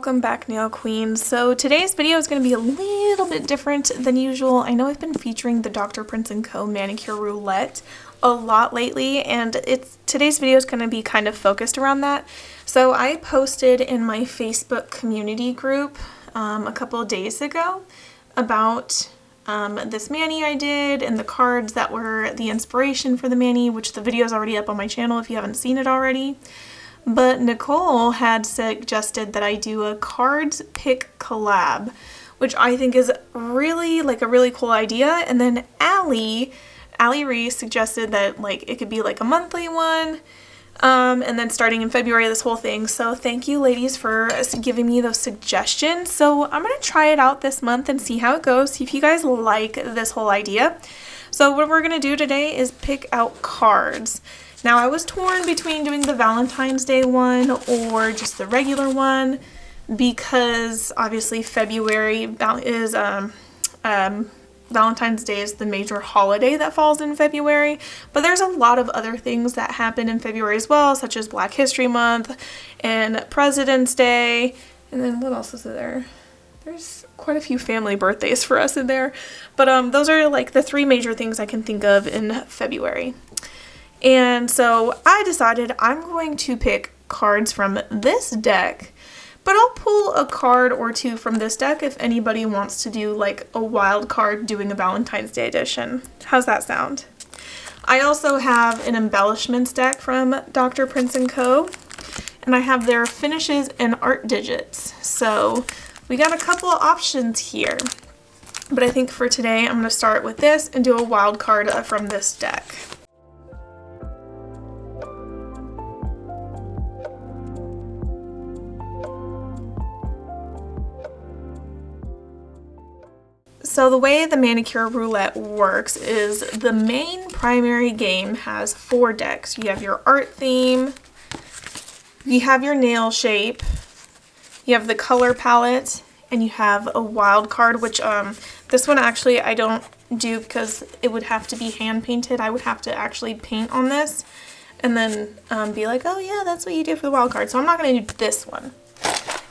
welcome back, nail queens. So today's video is going to be a little bit different than usual. I know I've been featuring the Dr. Prince & Co. Manicure Roulette a lot lately, and today's video is going to be kind of focused around that. So I posted in my Facebook community group a couple of days ago about this mani I did and the cards that were the inspiration for the mani, which the video is already up on my channel if you haven't seen it already. But Nicole had suggested that I do a cards pick collab, which I think is really a really cool idea. And then Allie Reese suggested that it could be like a monthly one, and then starting in February, this whole thing. So thank you ladies for giving me those suggestions. So I'm gonna try it out this month and see how it goes, see if you guys like this whole idea. So what we're gonna do today is pick out cards. Now I was torn between doing the Valentine's Day one or just the regular one, because obviously February is Valentine's Day is the major holiday that falls in February, but there's a lot of other things that happen in February as well, such as Black History Month and President's Day, and then what else is there? There's quite a few family birthdays for us in there, but those are like the three major things I can think of in February. And so I decided I'm going to pick cards from this deck, but I'll pull a card or two from this deck if anybody wants to do like a wild card doing a Valentine's Day edition. How's that sound? I also have an embellishments deck from Dr. Prince & Co. and I have their finishes and art digits. So we got a couple of options here, but I think for today I'm going to start with this and do a wild card from this deck. So the way the Manicure Roulette works is the main primary game has 4 decks. You have your art theme, you have your nail shape, you have the color palette, and you have a wild card, which this one actually I don't do because it would have to be hand painted. I would have to actually paint on this and then be like, oh yeah, that's what you do for the wild card. So I'm not going to do this one.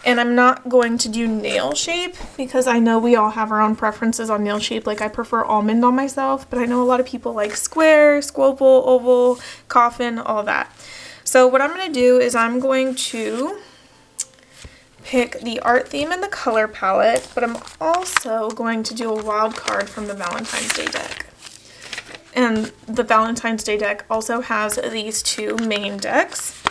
And I'm not going to do nail shape because I know we all have our own preferences on nail shape. Like I prefer almond on myself, but I know a lot of people like square, squoval, oval, coffin, all that. So what I'm going to do is I'm going to pick the art theme and the color palette, but I'm also going to do a wild card from the Valentine's Day deck. And the Valentine's Day deck also has these 2 main decks.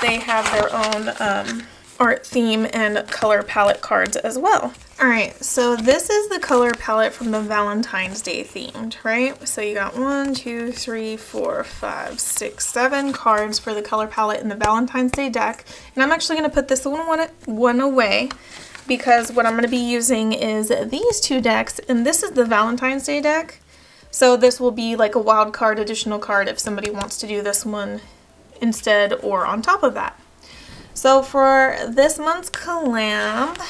They have their own art theme and color palette cards as well. Alright, so this is the color palette from the Valentine's Day themed, right? So you got 1, 2, 3, 4, 5, 6, 7 cards for the color palette in the Valentine's Day deck. And I'm actually going to put this one away because what I'm going to be using is these 2 decks, and this is the Valentine's Day deck. So this will be like a wild card, additional card if somebody wants to do this one instead or on top of that. So for this month's collab,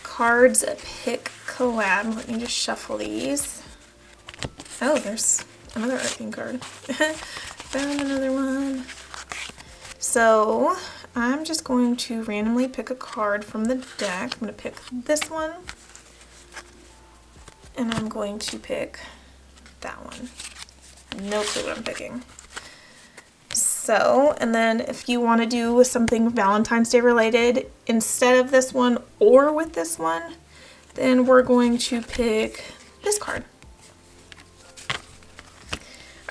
cards pick collab, let me just shuffle these. Oh, there's another art theme card. Found another one. So I'm just going to randomly pick a card from the deck. I'm going to pick this one. And I'm going to pick that one. No clue what I'm picking. So, and then if you want to do something Valentine's Day related instead of this one or with this one, then we're going to pick this card.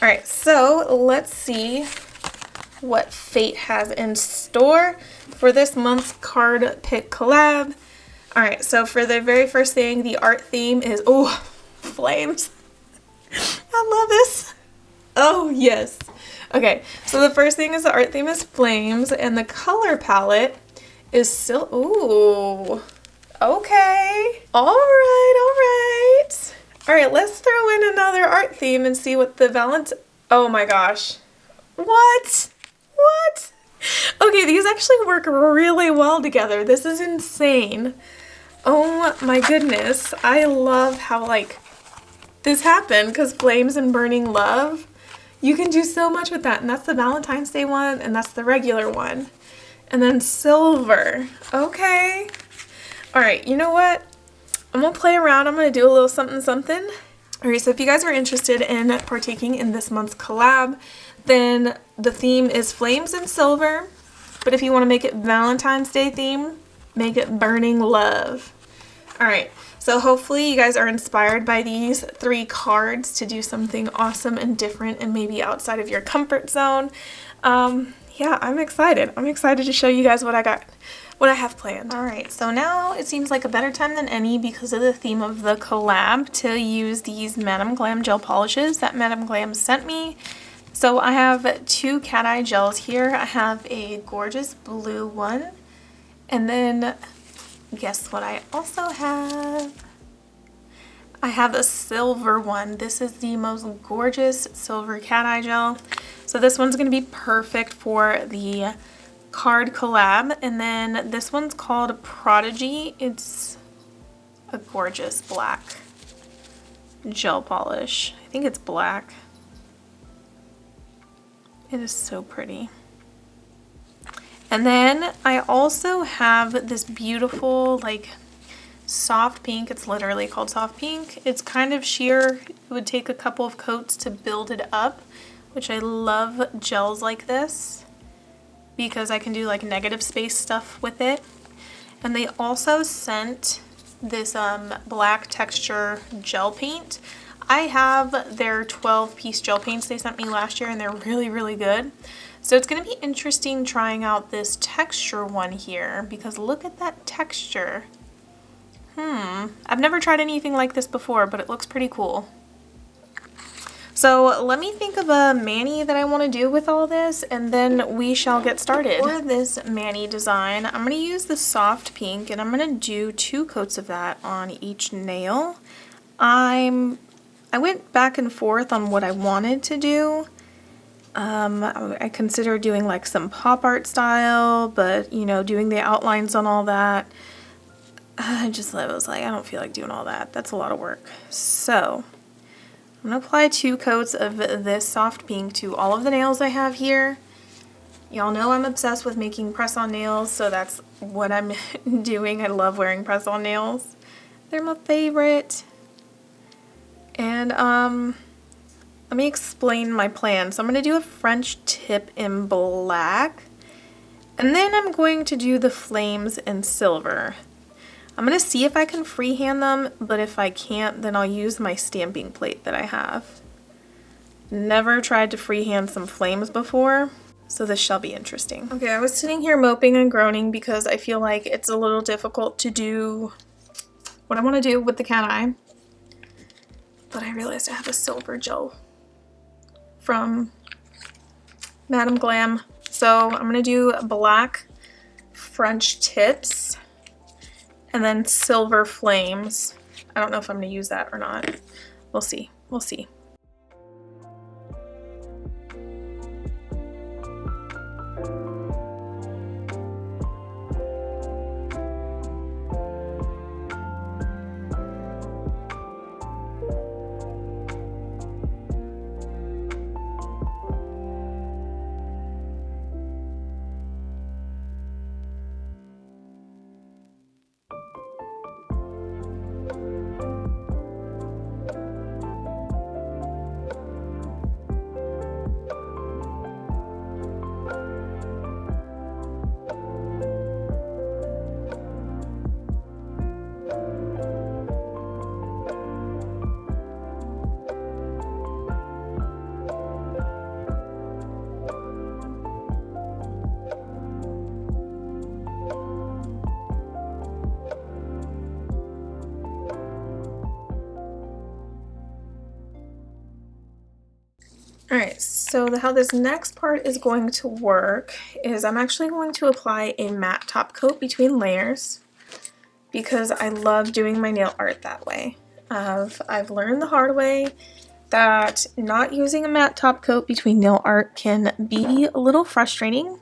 Alright, so let's see what fate has in store for this month's card pick collab. Alright, so for the very first thing, the art theme is, oh, flames. I love this. Oh, yes. Okay, so the first thing is the art theme is flames, and the color palette is still, ooh, okay. All right. All right, let's throw in another art theme and see what the oh my gosh. What? Okay, these actually work really well together. This is insane. Oh my goodness. I love how this happened because flames and burning love. You can do so much with that, and that's the Valentine's Day one, and that's the regular one. And then silver. Okay. Alright, you know what? I'm gonna play around. I'm gonna do a little something something. Alright, so if you guys are interested in partaking in this month's collab, then the theme is flames and silver. But if you want to make it Valentine's Day theme, make it burning love. Alright, so hopefully you guys are inspired by these 3 cards to do something awesome and different and maybe outside of your comfort zone. Yeah, I'm excited. I'm excited to show you guys what I have planned. Alright, so now it seems like a better time than any because of the theme of the collab to use these Madam Glam gel polishes that Madam Glam sent me. So I have 2 cat eye gels here. I have a gorgeous blue one, and then guess what I also have? I have a silver one. This is the most gorgeous silver cat eye gel. So this one's going to be perfect for the card collab, and then this one's called Prodigy. It's a gorgeous black gel polish. I think it's black. It is so pretty. And then I also have this beautiful like soft pink. It's literally called soft pink. It's kind of sheer. It would take a couple of coats to build it up, which I love gels like this because I can do like negative space stuff with it. And they also sent this black texture gel paint. I have their 12-piece gel paints they sent me last year, and they're really, really good. So it's going to be interesting trying out this texture one here because look at that texture. I've never tried anything like this before, but it looks pretty cool. So let me think of a mani that I want to do with all this, and then we shall get started. For this mani design, I'm going to use the soft pink, and I'm going to do 2 coats of that on each nail. I went back and forth on what I wanted to do. I considered doing like some pop art style, but you know, doing the outlines on all that, I was like, I don't feel like doing all that. That's a lot of work. So I'm going to apply 2 coats of this soft pink to all of the nails I have here. Y'all know I'm obsessed with making press-on nails, so that's what I'm doing. I love wearing press-on nails. They're my favorite. And let me explain my plan. So I'm going to do a French tip in black, and then I'm going to do the flames in silver. I'm going to see if I can freehand them, but if I can't, then I'll use my stamping plate that I have. Never tried to freehand some flames before, so this shall be interesting. Okay, I was sitting here moping and groaning because I feel like it's a little difficult to do what I want to do with the cat eye. But I realized I have a silver gel from Madam Glam. So I'm going to do black French tips and then silver flames. I don't know if I'm going to use that or not. We'll see. We'll see. Alright, so how this next part is going to work is I'm actually going to apply a matte top coat between layers because I love doing my nail art that way. I've learned the hard way that not using a matte top coat between nail art can be a little frustrating.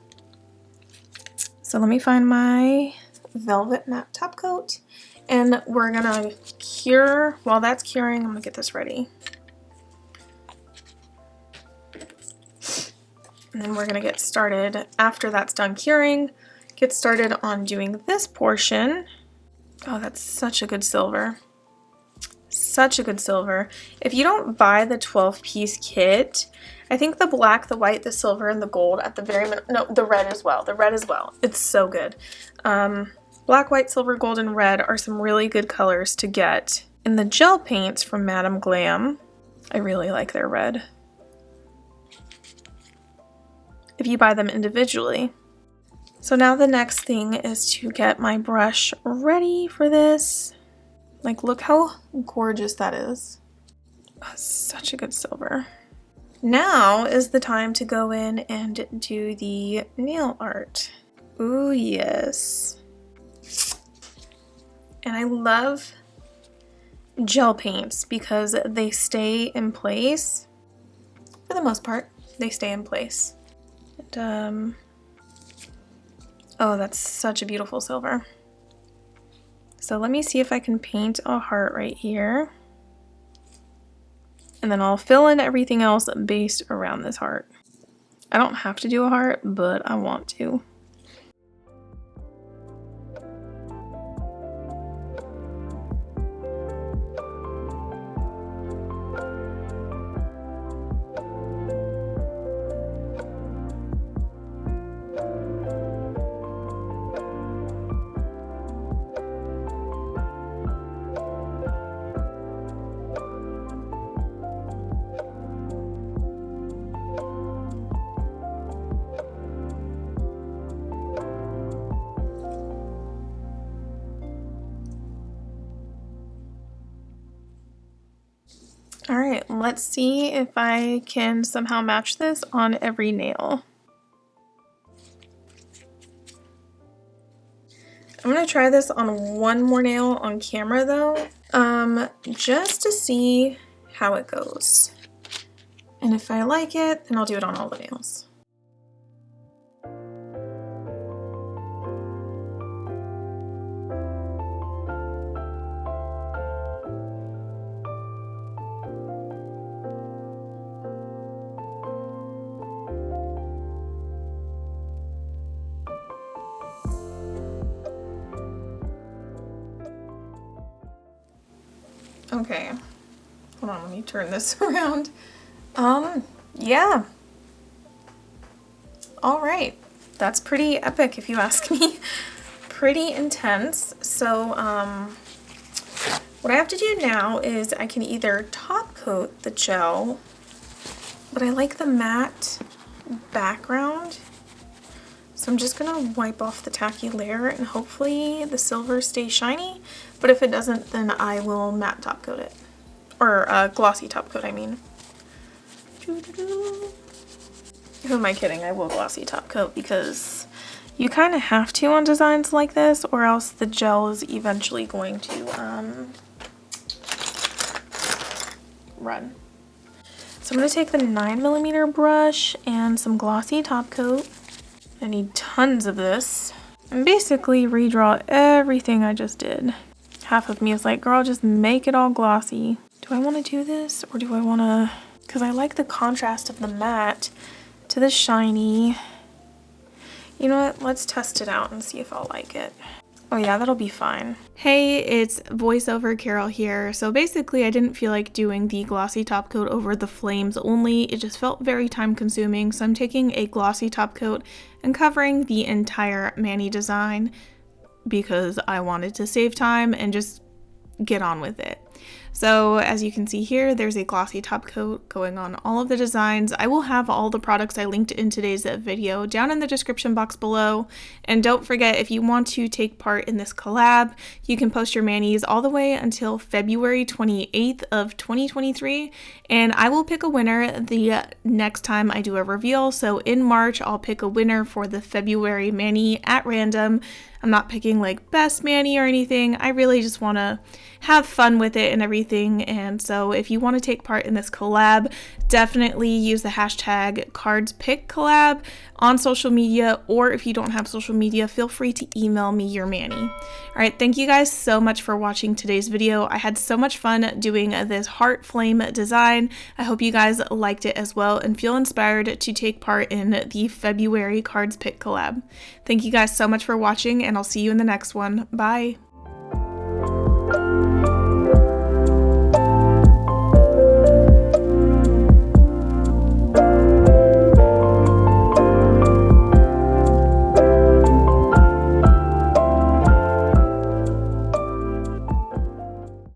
So let me find my velvet matte top coat, and we're gonna cure. While that's curing, I'm gonna get this ready. And then we're gonna get started after that's done curing, get started on doing this portion. Oh, that's such a good silver. Such a good silver. If you don't buy the 12-piece kit, I think the black, the white, the silver, and the gold at the very no, the red as well. The red as well. It's so good. Black, white, silver, gold, and red are some really good colors to get. In the gel paints from Madame Glam, I really like their red. If you buy them individually. So now the next thing is to get my brush ready for this. Like, look how gorgeous that is. Oh, such a good silver. Now is the time to go in and do the nail art. Ooh, yes. And I love gel paints because they stay in place. For the most part, they stay in place. And, oh, that's such a beautiful silver. So let me see if I can paint a heart right here. And then I'll fill in everything else based around this heart. I don't have to do a heart, but I want to. All right, let's see if I can somehow match this on every nail. I'm gonna try this on one more nail on camera though, just to see how it goes. And if I like it, then I'll do it on all the nails. Okay, hold on, let me turn this around. Yeah. All right, that's pretty epic if you ask me. Pretty intense. So, what I have to do now is I can either top coat the gel, but I like the matte background. So I'm just gonna wipe off the tacky layer and hopefully the silver stays shiny. But if it doesn't, then I will matte top coat it. Or glossy top coat, I mean. Who am I kidding? I will glossy top coat because you kind of have to on designs like this, or else the gel is eventually going to run. So I'm going to take the 9mm brush and some glossy top coat. I need tons of this. And basically redraw everything I just did. Half of me is like, girl, just make it all glossy. Do I want to do this or do I want to... Because I like the contrast of the matte to the shiny. You know what? Let's test it out and see if I'll like it. Oh yeah, that'll be fine. Hey, it's voiceover Carol here. So basically I didn't feel like doing the glossy top coat over the flames only. It just felt very time consuming. So I'm taking a glossy top coat and covering the entire Mani design because I wanted to save time and just get on with it. So as you can see here, there's a glossy top coat going on all of the designs. I will have all the products I linked in today's video down in the description box below. And don't forget, if you want to take part in this collab, you can post your manis all the way until February 28th of 2023. And I will pick a winner the next time I do a reveal. So in March, I'll pick a winner for the February mani at random. I'm not picking like best mani or anything. I really just want to have fun with it and everything. And so if you want to take part in this collab, definitely use the hashtag CardsPickCollab on social media, or if you don't have social media, feel free to email me your mani. All right, thank you guys so much for watching today's video. I had so much fun doing this heart flame design. I hope you guys liked it as well and feel inspired to take part in the February Cards Pick collab. Thank you guys so much for watching, and I'll see you in the next one. Bye.